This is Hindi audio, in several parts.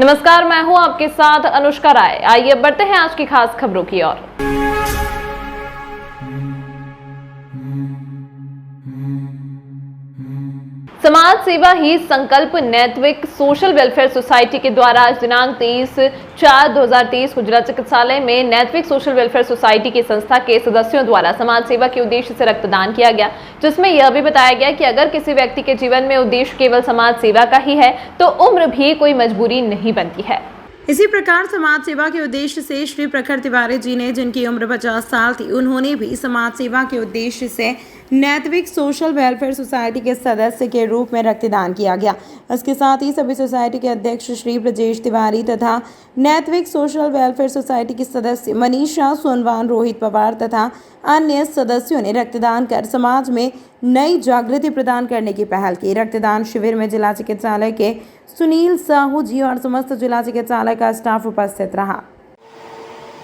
नमस्कार, मैं हूं आपके साथ अनुष्का राय। आइए बढ़ते हैं आज की खास खबरों की ओर। समाज सेवा ही संकल्प नैतिक सोशल वेलफेयर सोसाइटी के द्वारा आज दिनांक 23/4/2023 को जिला चिकित्सालय में नैतिक सोशल वेलफेयर सोसाइटी की संस्था के सदस्यों द्वारा समाज सेवा के उद्देश्य से रक्तदान किया गया, जिसमें यह भी बताया गया कि अगर किसी व्यक्ति के जीवन में उद्देश्य केवल समाज सेवा का ही है तो उम्र भी कोई मजबूरी नहीं बनती है। इसी प्रकार समाज सेवा के उद्देश्य से श्री प्रखर तिवारी जी ने, जिनकी उम्र 50 साल थी, उन्होंने भी समाज सेवा के उद्देश्य से नैतिक सोशल वेलफेयर सोसाइटी के सदस्य के रूप में रक्तदान किया गया। इसके साथ ही सभी सोसाइटी के अध्यक्ष श्री ब्रजेश तिवारी तथा नैतिक सोशल वेलफेयर सोसाइटी की सदस्य मनीषा सोनवान, रोहित पवार तथा अन्य सदस्यों ने रक्तदान कर समाज में नई जागृति प्रदान करने की पहल की। रक्तदान शिविर में जिला चिकित्सालय के सुनील साहू जी और समस्त जिला चिकित्सालय का स्टाफ उपस्थित रहा।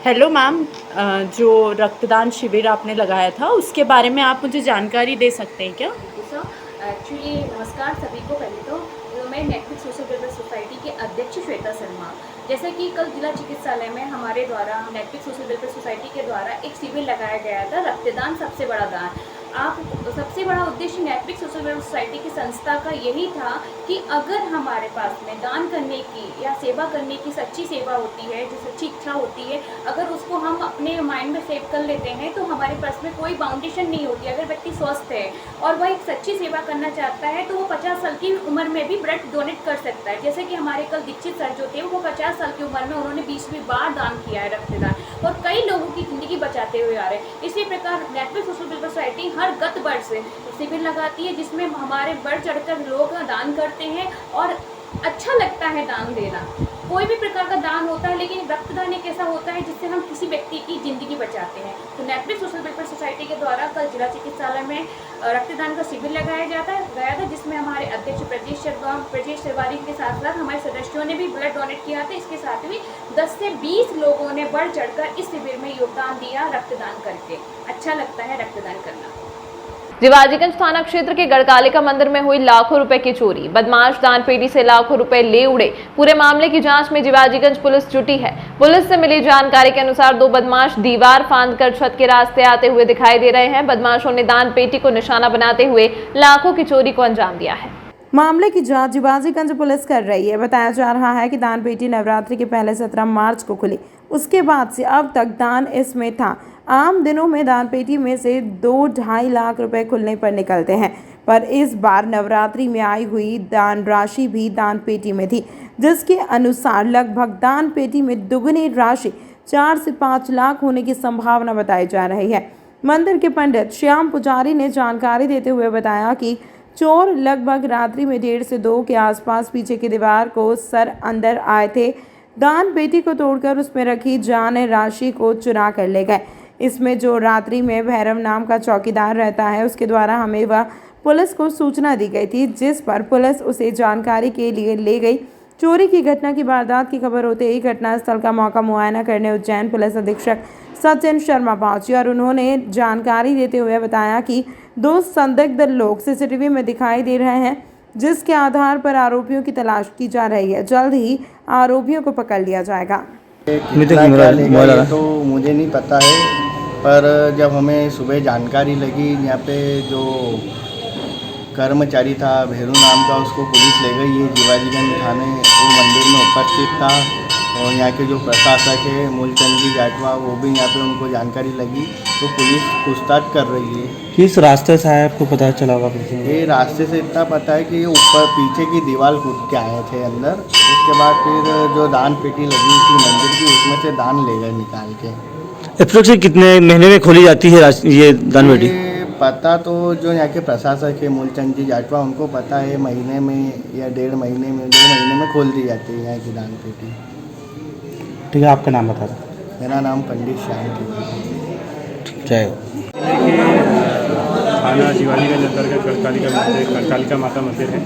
हेलो मैम, जो रक्तदान शिविर आपने लगाया था उसके बारे में आप मुझे जानकारी दे सकते हैं क्या? सर, एक्चुअली नमस्कार सभी को। पहले तो मैं नैतिक सोशल वेलफेयर सोसाइटी के अध्यक्ष श्वेता शर्मा। जैसे कि कल जिला चिकित्सालय में हमारे द्वारा नैतिक सोशल वेलफेयर सोसाइटी के द्वारा एक शिविर लगाया गया था, रक्तदान सबसे बड़ा दान। सबसे बड़ा उद्देश्य नैतिक सोशल वेलफेयर सोसाइटी की संस्था का यही था कि अगर हमारे पास में दान करने की या सेवा करने की सच्ची सेवा होती है, जो सच्ची इच्छा होती है, अगर उसको हम अपने माइंड में सेव कर लेते हैं तो हमारे पास में कोई बाउंडेशन नहीं होती। अगर व्यक्ति स्वस्थ है और वह एक सच्ची सेवा करना चाहता है तो वो 50 साल की उम्र में भी ब्लड डोनेट कर सकता है। जैसे कि हमारे कल दीक्षित सर जो थे वो 50 साल की उम्र में उन्होंने 20वीं बार दान किया है रक्तदान, और कई लोगों की ज़िंदगी बचाते हुए आ रहे हैं। इसी प्रकार नैतिक सोशल वेलफेयर सोसाइटी हर गत वर्ष शिविर लगाती है, जिसमें हमारे बढ़ चढ़कर लोग दान करते हैं और अच्छा लगता है दान देना। कोई भी प्रकार का दान होता है, लेकिन रक्तदान एक ऐसा होता है जिससे हम किसी व्यक्ति की ज़िंदगी बचाते हैं। तो नैतिक सोशल वेलफेयर सोसाइटी के द्वारा कल जिला चिकित्सालय में रक्तदान का शिविर लगाया गया था, जिसमें हमारे अध्यक्ष ब्रजेश तिवारी के साथ साथ हमारे सदस्यों ने भी ब्लड डोनेट किया था। इसके साथ भी 10 से 20 लोगों ने बढ़ चढ़कर इस शिविर में योगदान दिया रक्तदान करके। अच्छा लगता है रक्तदान करना। जिवाजीगंज थाना क्षेत्र के गढ़कालिका मंदिर में हुई लाखों रुपए की चोरी। बदमाश दान पेटी से लाखों रुपए ले उड़े। पूरे मामले की जांच में जिवाजीगंज पुलिस जुटी है। पुलिस से मिली जानकारी के अनुसार 2 बदमाश दीवार फांदकर छत के रास्ते आते हुए दिखाई दे रहे हैं। बदमाशों ने दान पेटी को निशाना बनाते हुए लाखों की चोरी को अंजाम दिया है। मामले की जांच जिवाजीगंज पुलिस कर रही है। बताया जा रहा है कि दान पेटी नवरात्रि के पहले 17 मार्च को खुली। उसके बाद से अब तक दान इसमें था। आम दिनों में दान पेटी में से 2-2.5 लाख रुपए खुलने पर निकलते हैं, पर इस बार नवरात्रि में आई हुई दान राशि भी दान पेटी में थी, जिसके अनुसार लगभग दान पेटी में दुगनी राशि 4 से 5 लाख होने की संभावना बताई जा रही है। मंदिर के पंडित श्याम पुजारी ने जानकारी देते हुए बताया कि चोर लगभग रात्रि में 1:30 से 2 के आसपास पीछे की दीवार को सर अंदर आए थे। दान पेटी को तोड़कर उसमें रखी जान राशि को चुरा कर ले गए। इसमें जो रात्रि में भैरव नाम का चौकीदार रहता है, उसके द्वारा हमें वह पुलिस को सूचना दी गई थी, जिस पर पुलिस उसे जानकारी के लिए ले गई। चोरी की घटना की वारदात की खबर होते ही घटनास्थल का मौका मुआयना करने उज्जैन पुलिस अधीक्षक सचिन शर्मा पहुंची और उन्होंने जानकारी देते हुए बताया कि 2 संदिग्ध लोग सीसीटीवी में दिखाई दे रहे हैं, जिसके आधार पर आरोपियों की तलाश की जा रही है। जल्द ही आरोपियों को पकड़ लिया जाएगा। तो मुझे नहीं पता है, पर जब हमें सुबह जानकारी लगी, यहाँ पे जो कर्मचारी था भैरू नाम का, उसको पुलिस ले गई। ये जिवाजीगंज थाने वो मंदिर में उपस्थित था, और यहाँ के जो प्रशासक है मूलचंद जी जाटवा, वो भी यहाँ पे उनको जानकारी लगी, तो पुलिस पूछताछ कर रही है। किस रास्ते से आए आपको पता चला होगा? ये रास्ते से इतना पता है कि ये ऊपर पीछे की दीवार कूद के आए थे अंदर। उसके बाद फिर जो दान पेटी लगी थी मंदिर की, उसमें से दान ले गए निकाल के। अप्रोक्स कितने महीने में खोली जाती है ये दान पेटी? पता तो जो यहाँ के प्रशासक है मूलचंद जी जाटवा, उनको पता है। महीने में या 1.5 महीने में, 2 महीने में खोल दी जाती है यहाँ की दान पेटी। ठीक है, आपका नाम बता दें। मेरा नाम पंडित श्याम तिवारी। जय थाना जिवाजीगंज अंतर्गत गढ़कालिका माता मंदिर है,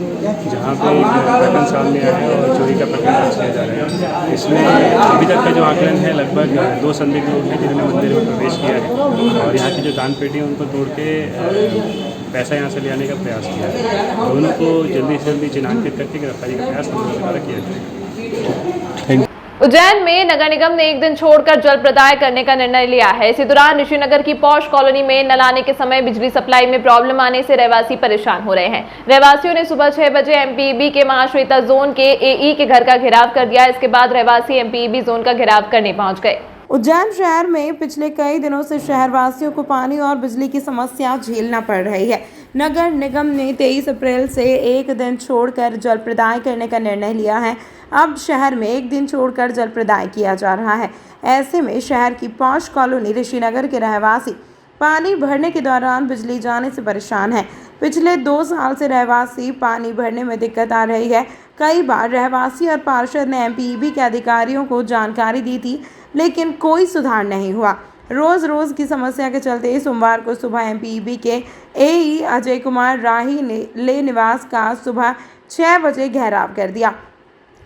जहाँ पे प्रकरण सामने आया है और चोरी का प्रकरण दर्ज किया जा रहा है। इसमें अभी तक का जो आकलन है, लगभग 2 संदिग्ध लोग हैं जिन्होंने मंदिर में प्रवेश किया है और यहाँ की जो दान पेटी है उनको तोड़ के पैसा यहाँ से ले आने का प्रयास किया है। दोनों को जल्दी से जल्दी चिन्हांकित करके गिरफ्तारी का प्रयास हम लोगों द्वारा किया जाएगा। उज्जैन में नगर निगम ने एक दिन छोड़कर जल प्रदाय करने का निर्णय लिया है। इसी दौरान ऋषिनगर की पौष कॉलोनी में नल आने के समय बिजली सप्लाई में प्रॉब्लम आने से रहवासी परेशान हो रहे हैं। रहवासियों ने सुबह 6 बजे एमपीईबी के महाश्वेता जोन के एई के घर का घेराव कर दिया। इसके बाद रहवासी एमपीईबी जोन का घेराव करने पहुंच गए। उज्जैन शहर में पिछले कई दिनों से शहरवासियों को पानी और बिजली की समस्या झेलना पड़ रही है। नगर निगम ने 23 अप्रैल से एक दिन छोड़कर जल प्रदाय करने का निर्णय लिया है। अब शहर में एक दिन छोड़कर जल प्रदाय किया जा रहा है। ऐसे में शहर की पौष कॉलोनी ऋषिनगर के रहवासी पानी भरने के दौरान बिजली जाने से परेशान है। पिछले 2 साल से रहवासी पानी भरने में दिक्कत आ रही है। कई बार रहवासी और पार्षद ने एमपीईबी के अधिकारियों को जानकारी दी थी, लेकिन कोई सुधार नहीं हुआ। रोज़ की समस्या के चलते सोमवार को सुबह एमपीईबी के एई अजय कुमार राही ने ले निवास का सुबह 6 बजे घेराव कर दिया।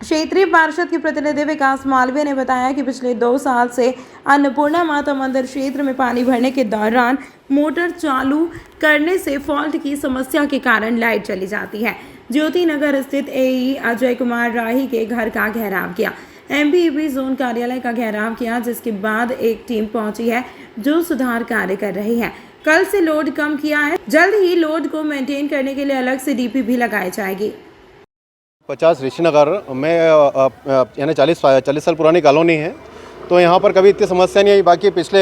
क्षेत्रीय पार्षद के प्रतिनिधि विकास मालवीय ने बताया कि पिछले 2 साल से अन्नपूर्णा माता मंदिर क्षेत्र में पानी भरने के दौरान मोटर चालू करने से फॉल्ट की समस्या के कारण लाइट चली जाती है। ज्योति नगर स्थित एई अजय कुमार राही के घर का घेराव किया। एमपीईबी जोन कार्यालय का घेराव किया, जिसके बाद एक टीम पहुंची है जो सुधार कार्य कर रही है। कल से लोड कम किया है। जल्द ही लोड को मेंटेन करने के लिए अलग से डीपी भी लगाई जाएगी। 50 ऋषिनगर में यानी 40 साल पुरानी कॉलोनी है, तो यहाँ पर कभी इतनी समस्या नहीं आई। बाकी पिछले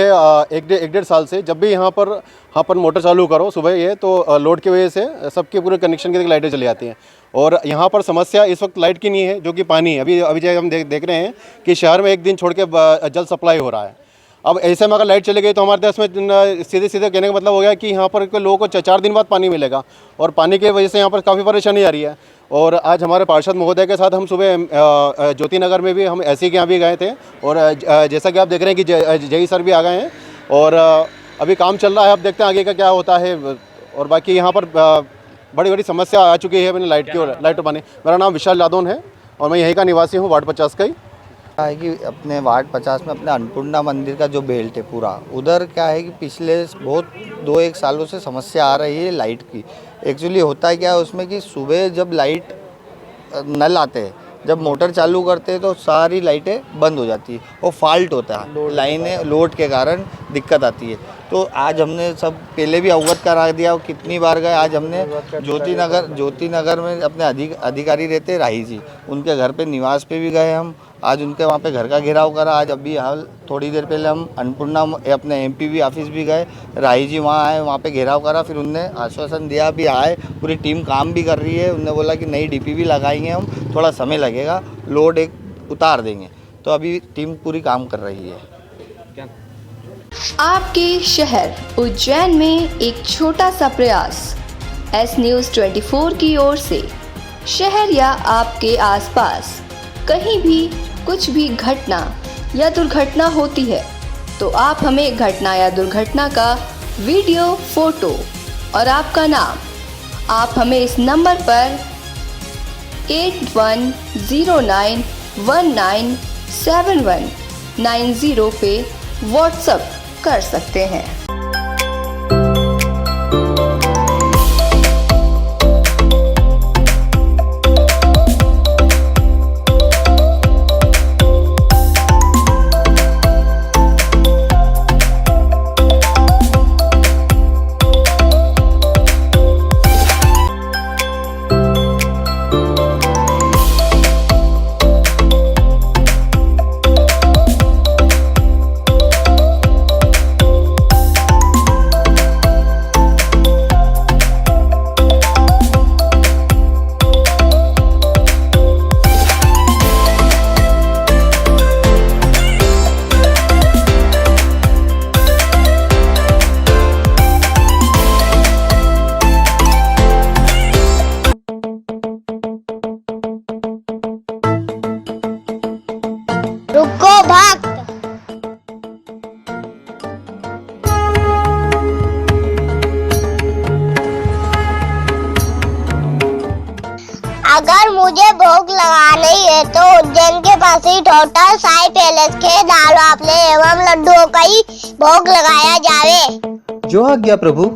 एक डेढ़ साल से जब भी यहाँ पर मोटर चालू करो सुबह ये, तो लोड की वजह से सबके पूरे कनेक्शन की लाइटें चली जाती हैं। और यहाँ पर समस्या इस वक्त लाइट की नहीं है, जो कि पानी है। अभी जो हम देख रहे हैं कि शहर में एक दिन छोड़ के जल सप्लाई हो रहा है। अब ऐसे में अगर लाइट चली गई तो हमारे देश में सीधे कहने का मतलब हो गया कि यहाँ पर लोगों को 4 दिन बाद पानी मिलेगा, और पानी की वजह से यहाँ पर काफ़ी परेशानी आ रही है। और आज हमारे पार्षद महोदय के साथ हम सुबह ज्योति नगर में भी हम एसई के यहाँ भी गए थे, और जैसा कि आप देख रहे हैं कि जय सर भी आ गए हैं, और अभी काम चल रहा है। अब देखते हैं आगे का क्या होता है। और बाकी यहाँ पर बड़ी समस्या आ चुकी है मैंने लाइट और पानी। मेरा नाम विशाल यादव है और मैं यहीं का निवासी हूँ, वार्ड 50 का ही है कि अपने वार्ड 50 में अपने अन्नपूर्णा मंदिर का जो बेल्ट है पूरा, उधर क्या है कि पिछले बहुत 2-1 सालों से समस्या आ रही है लाइट की। एक्चुअली होता है क्या है उसमें कि सुबह जब लाइट नल आते हैं, जब मोटर चालू करते हैं तो सारी लाइटें बंद हो जाती है और फॉल्ट होता है, लाइनें लोड के कारण दिक्कत आती है। तो आज हमने सब पहले भी अवगत करा दिया, कितनी बार गए। आज हमने ज्योति नगर में अपने अधिकारी रहते राही जी, उनके घर पे निवास पे भी गए हम। आज उनके वहाँ पे घर का घेराव करा। आज अभी हाल थोड़ी देर पहले हम अन्नपूर्णा अपने एमपीवी ऑफिस भी गए, राही जी वहाँ आए, वहाँ पे घेराव करा। फिर उनने आश्वासन दिया, भी आए, पूरी टीम काम भी कर रही है। उनने बोला कि नई डीपी भी लगाएंगे हम, थोड़ा समय लगेगा, लोड एक उतार देंगे। तो अभी टीम पूरी काम कर रही है। आपके शहर उज्जैन में एक छोटा सा प्रयास एस न्यूज़ 24 की ओर से। शहर या आपके आसपास कहीं भी कुछ भी घटना या दुर्घटना होती है तो आप हमें घटना या दुर्घटना का वीडियो, फोटो और आपका नाम आप हमें इस नंबर पर 8109197190 पे व्हाट्सएप कर सकते हैं। रुको भक्त। अगर मुझे भोग लगाना ही है तो उज्जैन के पास ही होटल साई पैलेस के दाल वाफले एवं लड्डुओं का ही भोग लगाया जावे। जो आज्ञा प्रभु।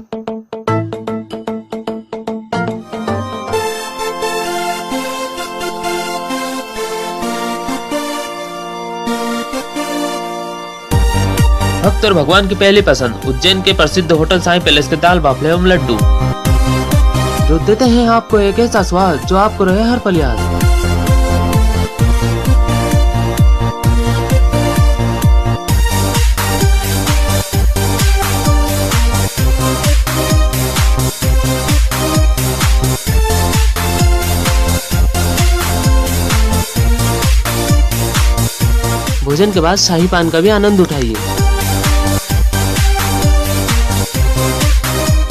भक्त और भगवान की पहली पसंद उज्जैन के प्रसिद्ध होटल साईं पैलेस के दाल बाफले एवं लड्डू, जो देते हैं आपको एक ऐसा स्वाद जो आपको रहे हर पल याद। भोजन के बाद शाही पान का भी आनंद उठाइए।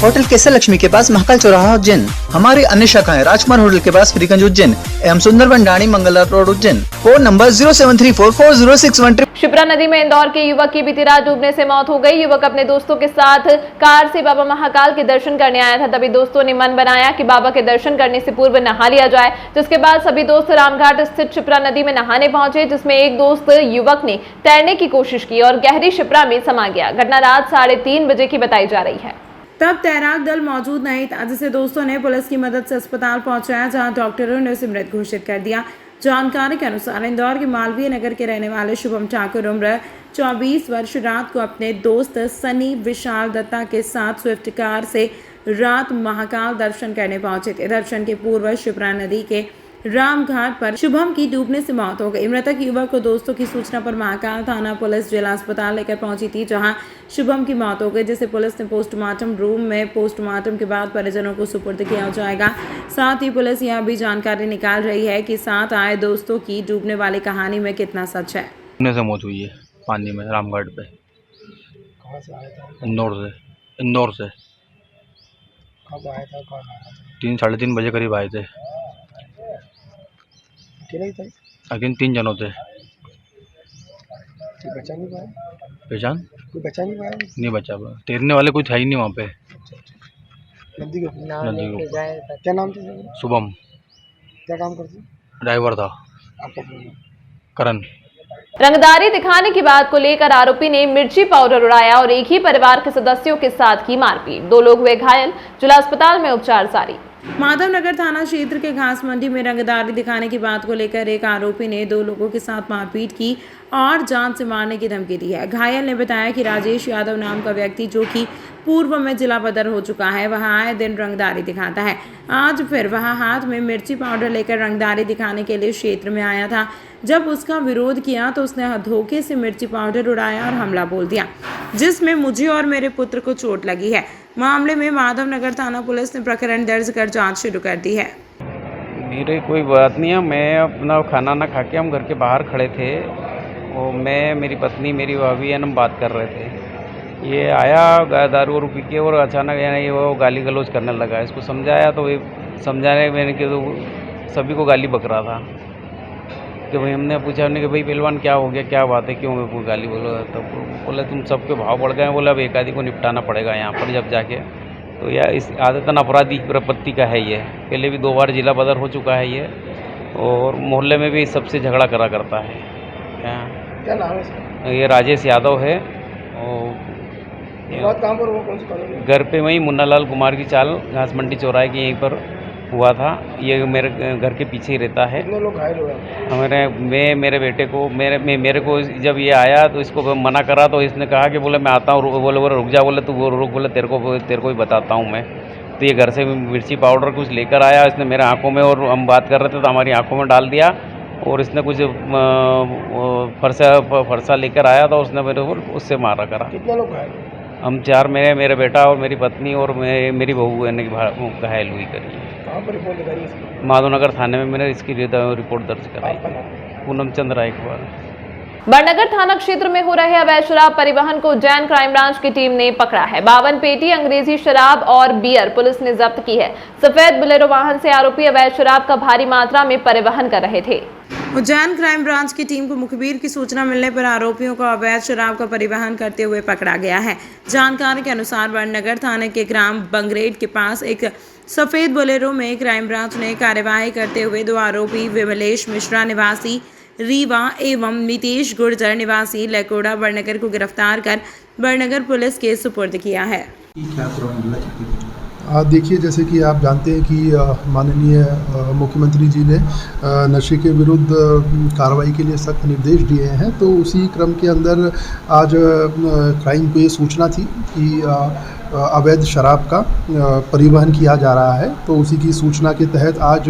होटल केसर लक्ष्मी के पास महाकाल चौराहा उज्जैन। हमारी अन्य शाखाएं राजकुमार होटल के पास फ्रीगंज उज्जैन एवं सुंदरबन डाणी Mangla road Ujjain. Phone number 07344061। Shipra नदी में इंदौर के युवक की बीती रात डूबने से मौत हो गई। युवक अपने दोस्तों के साथ कार से बाबा महाकाल के दर्शन करने आया था। तभी दोस्तों ने मन बनाया कि बाबा के दर्शन करने से पूर्व नहा लिया जाए, जिसके बाद सभी दोस्त रामघाट स्थित शिप्रा नदी में नहाने पहुंचे, जिसमें एक दोस्त युवक ने तैरने की कोशिश की और गहरी शिप्रा में समा गया। घटना रात 3:30 बजे की बताई जा रही है। तब तैराक दल मौजूद नहीं था, जिसे दोस्तों ने पुलिस की मदद से अस्पताल पहुंचाया, जहां डॉक्टरों ने उसे मृत घोषित कर दिया। जानकारी के अनुसार इंदौर के मालवीय नगर के रहने वाले शुभम ठाकुर उम्र 24 वर्ष रात को अपने दोस्त सनी विशाल दत्ता के साथ स्विफ्ट कार से रात महाकाल दर्शन करने पहुंचे थे। दर्शन के पूर्व शिप्रा नदी के रामघाट पर शुभम की डूबने से मौत हो गई। मृतक युवक को दोस्तों की सूचना पर महाकाल थाना पुलिस जिला अस्पताल लेकर पहुंची थी, जहां शुभम की मौत हो गई, जिसे पुलिस ने पोस्टमार्टम रूम में पोस्टमार्टम के बाद परिजनों को सुपुर्द किया जाएगा। साथ ही पुलिस यह भी जानकारी निकाल रही है कि साथ आए दोस्तों की डूबने वाली कहानी में कितना सच है। से मौत हुई है पानी में रामघाट पे। कहाँ से आया था? इंदौर से। कब आया था? कहाँ आया था? 3-3:30 बजे करीब आए थे। अकेले ही थे? अकेले 3 जनों थे। कोई बचा नहीं पाया? पहचान? कोई बचा नहीं पाया? नहीं बचा पाया। तैरने वाले कोई था ही नहीं वहाँ पे। नदी के ऊपर। क्या नाम था? शुभम। क्या काम करते? ड्राइवर था। आपका करण। रंगदारी दिखाने की बात को लेकर आरोपी ने मिर्ची पाउडर उड़ाया और एक ही परिवार के सदस्यों के साथ की मारपीट। 2 लोग हुए घायल, जिला अस्पताल में उपचार जारी। माधवनगर थाना क्षेत्र के घास मंडी में रंगदारी दिखाने की बात को लेकर एक आरोपी ने 2 लोगों के साथ मारपीट की और जान से मारने की धमकी दी है। घायल ने बताया कि राजेश यादव नाम का व्यक्ति, जो कि पूर्व में जिला बदर हो चुका है, वह आए दिन रंगदारी दिखाता है। आज फिर वह हाथ में मिर्ची पाउडर लेकर रंगदारी दिखाने के लिए क्षेत्र में आया था। जब उसका विरोध किया तो उसने धोखे से मिर्ची पाउडर उड़ाया और हमला बोल दिया, जिसमें मुझे और मेरे पुत्र को चोट लगी है। मामले में माधवनगर थाना पुलिस ने प्रकरण दर्ज कर जांच शुरू कर दी है। मेरे कोई बात नहीं है, मैं अपना खाना ना खा के हम घर के बाहर खड़े थे और मैं, मेरी पत्नी, मेरी भाभी हम बात कर रहे थे। ये आया दारू वारू पी के और अचानक ये वो गाली गलौज करने लगा। इसको समझाया तो समझाने मैंने कि तो सभी को गाली बक रहा था। कि भाई हमने पूछा कि भाई पहलवान क्या हो गया, क्या बात है, क्यों मेरे को गाली बोलो? तो बोले तुम सबके भाव बढ़ गए। बोला अब एक आदि को निपटाना पड़ेगा यहाँ पर जब जाके। तो यह इस आदतन अपराधी प्रवृत्ति का है। ये पहले भी 2 बार जिला बदर हो चुका है ये, और मोहल्ले में भी सबसे झगड़ा करा करता है। क्या नाम है इसका? ये राजेश यादव है। और कहाँ पर वो कौन सी कॉलोनी? घर पे वहीं मुन्नालाल कुमार की चाल घास मंडी चौराहे की यहीं पर हुआ था। ये मेरे घर के पीछे ही रहता है। कितने लोग घायल हुए? मेरे बेटे को मेरे को जब ये आया तो इसको मना करा तो इसने कहा कि बोले मैं आता हूँ। बोले रुक जा, बोले तू रुक, बोले तेरे को ही बताता हूँ मैं। तो ये घर से मिर्ची पाउडर कुछ लेकर आया इसने मेरे आँखों में, और हम बात कर रहे थे तो हमारी आँखों में डाल दिया। और इसने कुछ फरसा लेकर आया था, उसने मेरे को उससे मारा करा। कितने लोग घायल? हम 4, मेरे बेटा और मेरी पत्नी और मेरी बहू घायल हुई करी। कहाँ पर रिपोर्ट करी इसकी? माधवनगर थाने में मैंने इसकी रिपोर्ट दर्ज कराई। पूनम चंद्र रायकवाल। बड़नगर थाना क्षेत्र में हो रहे अवैध शराब परिवहन को उज्जैन क्राइम ब्रांच की टीम ने पकड़ा है। 52 पेटी अंग्रेजी शराब और बियर पुलिस ने जब्त की है। सफेद बोलेरो वाहन से आरोपी अवैध शराब का भारी मात्रा में परिवहन कर रहे थे। उज्जैन क्राइम ब्रांच की टीम को मुखबिर की सूचना मिलने पर आरोपियों को अवैध शराब का परिवहन करते हुए पकड़ा गया है। जानकारी के अनुसार बड़नगर थाने के ग्राम बंगरेट के पास एक सफेद बोलेरो में क्राइम ब्रांच ने कार्यवाही करते हुए 2 आरोपी विमलेश मिश्रा निवासी रीवा एवं नितेश गुर्जर निवासी लकोड़ा बड़नगर को गिरफ्तार कर बड़नगर पुलिस के सुपुर्द किया है। क्या प्रॉब्लम? देखिए, जैसे कि आप जानते हैं कि माननीय मुख्यमंत्री जी ने नशे के विरुद्ध कार्रवाई के लिए सख्त निर्देश दिए हैं। तो उसी क्रम के अंदर आज क्राइम को ये सूचना थी कि अवैध शराब का परिवहन किया जा रहा है। तो उसी की सूचना के तहत आज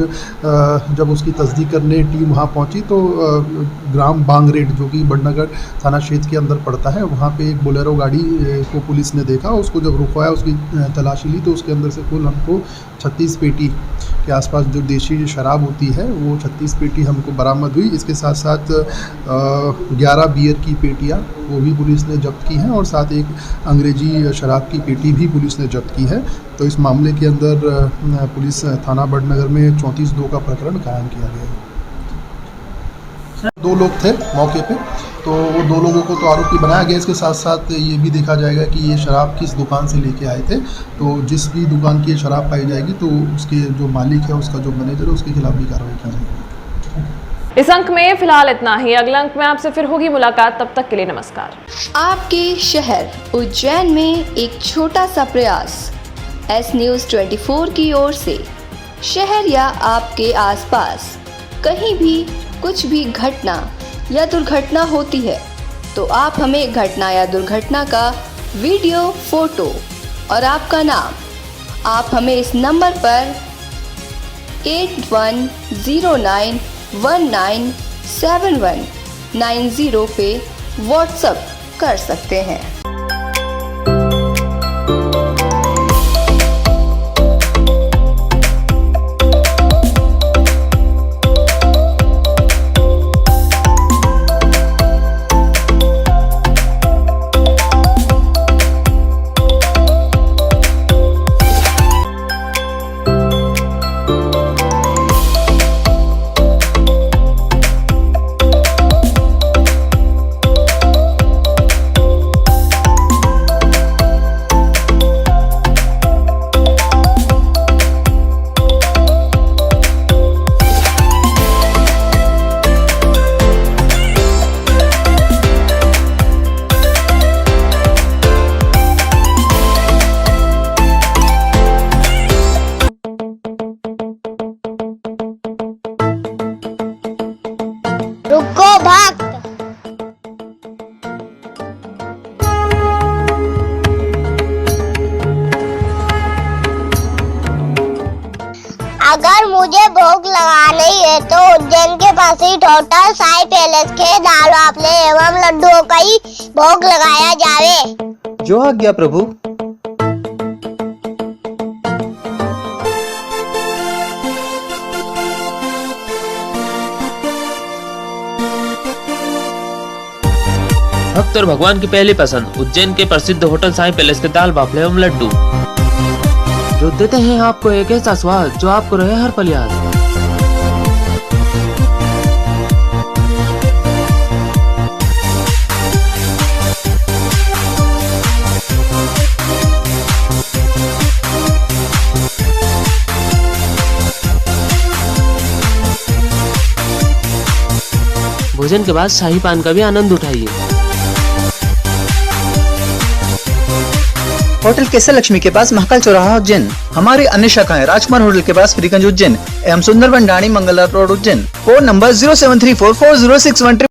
जब उसकी तस्दीक करने टीम वहाँ पहुँची तो ग्राम बांगरेड, जो कि बड़नगर थाना क्षेत्र के अंदर पड़ता है, वहाँ पे एक बोलेरो गाड़ी को पुलिस ने देखा। उसको जब रुकवाया, उसकी तलाशी ली तो उसके अंदर से कुल हमको 36 पेटी के आसपास जो देशी शराब होती है वो 36 पेटी हमको बरामद हुई। इसके साथ साथ 11 बियर की पेटियाँ वो भी पुलिस ने जब्त की हैं और साथ एक अंग्रेजी शराब की पेटी भी पुलिस ने जब्त की है। तो इस मामले के अंदर पुलिस थाना बड़नगर में 34(2) का प्रकरण कायम किया गया है। 2 लोग थे मौके पे, तो वो 2 लोगों को तो आरोपी बनाया गया। इसके साथ साथ ये भी देखा जाएगा कि ये शराब किस दुकान से लेके आए थे। तो जिस भी दुकान की ये शराब पाई जाएगी तो उसके जो मालिक है, उसका जो मैनेजर है, उसके खिलाफ भी कार्रवाई की जाएगी। इस अंक में फिलहाल इतना ही। अगला अंक में आपसे फिर होगी मुलाकात। तब तक के लिए नमस्कार। आपके शहर उज्जैन में एक छोटा सा प्रयास एस न्यूज़ 24 की ओर से। शहर या आपके आसपास कहीं भी कुछ भी घटना या दुर्घटना होती है तो आप हमें घटना या दुर्घटना का वीडियो, फोटो और आपका नाम आप हमें इस नंबर पर 8109197190 पे व्हाट्सएप कर सकते हैं। रुको भक्त। अगर मुझे भोग लगानी है तो उज्जैन के पास ही होटल साई पैलेस के दाल बाफले एवं लड्डुओं का ही भोग लगाया जावे। जो आज्ञा प्रभु। भक्त और भगवान की पहली पसंद उज्जैन के प्रसिद्ध होटल साई पैलेस के दाल बाफले एवं लड्डू, जो देते हैं आपको एक ऐसा स्वाद जो आपको रहे हर पल याद। भोजन के बाद शाही पान का भी आनंद उठाइए। होटल केसर लक्ष्मी के पास महाकाल चौराहा उज्जैन। हमारी अन्य शाखाएं राजकुमार होटल के पास फ्रीगंज उज्जैन एवं सुंदरबन डाणी Mangla road Ujjain. Phone number 07344061